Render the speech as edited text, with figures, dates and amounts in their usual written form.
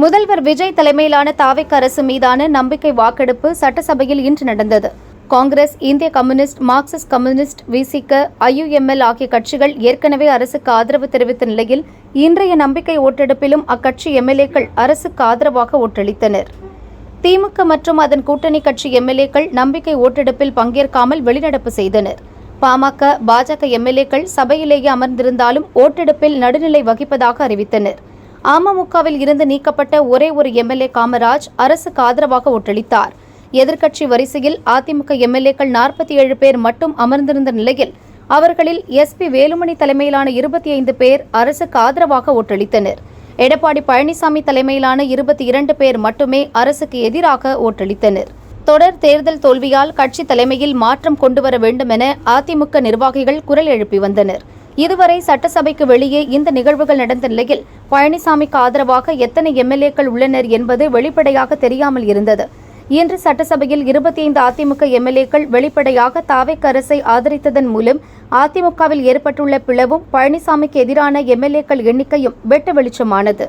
முதல்வர் விஜய் தலைமையிலான தாவேக அரசு மீதான நம்பிக்கை வாக்கெடுப்பு சட்டசபையில் இன்று நடந்தது. காங்கிரஸ், இந்திய கம்யூனிஸ்ட், மார்க்சிஸ்ட் கம்யூனிஸ்ட், விசிக, IUML ஆகிய கட்சிகள் ஏற்கனவே அரசுக்கு ஆதரவு தெரிவித்த நிலையில் இன்றைய நம்பிக்கை ஓட்டெடுப்பிலும் அக்கட்சி எம்எல்ஏக்கள் அரசுக்கு ஆதரவாக ஓட்டளித்தனர். திமுக மற்றும் அதன் கூட்டணி கட்சி எம்எல்ஏக்கள் நம்பிக்கை ஓட்டெடுப்பில் பங்கேற்காமல் வெளிநடப்பு செய்தனர். பாமக, பாஜக எம்எல்ஏக்கள் சபையிலேயே அமர்ந்திருந்தாலும் ஓட்டெடுப்பில் நடுநிலை வகிப்பதாக அறிவித்தனர். அமமுகவில் இருந்து நீக்கப்பட்ட ஒரே ஒரு எம்எல்ஏ காமராஜ் அரசுக்கு ஆதரவாக ஓட்டளித்தார். எதிர்க்கட்சி வரிசையில் அதிமுக எம்எல்ஏக்கள் 47 பேர் மட்டும் அமர்ந்திருந்த நிலையில் அவர்களில் SP வேலுமணி தலைமையிலான 25 பேர் அரசுக்கு ஆதரவாக ஓட்டளித்தனர். எடப்பாடி பழனிசாமி தலைமையிலான 22 பேர் மட்டுமே அரசுக்கு எதிராக ஓட்டளித்தனர். தொடர் தேர்தல் தோல்வியால் கட்சி தலைமையில் மாற்றம் கொண்டுவர வேண்டும் என அதிமுக நிர்வாகிகள் குரல் எழுப்பி வந்தனர். இதுவரை சட்டசபைக்கு வெளியே இந்த நிகழ்வுகள் நடந்த நிலையில் பழனிசாமிக்கு ஆதரவாக எத்தனை எம்எல்ஏக்கள் உள்ளனர் என்பது வெளிப்படையாக தெரியாமல் இருந்தது. இன்று சட்டசபையில் 25 அதிமுக எம்எல்ஏக்கள் வெளிப்படையாக தாவேக அரசை ஆதரித்ததன் மூலம் அதிமுகவில் ஏற்பட்டுள்ள பிளவும் பழனிசாமிக்கு எதிரான எம்எல்ஏக்கள் எண்ணிக்கையும் வெட்ட வெளிச்சமானது.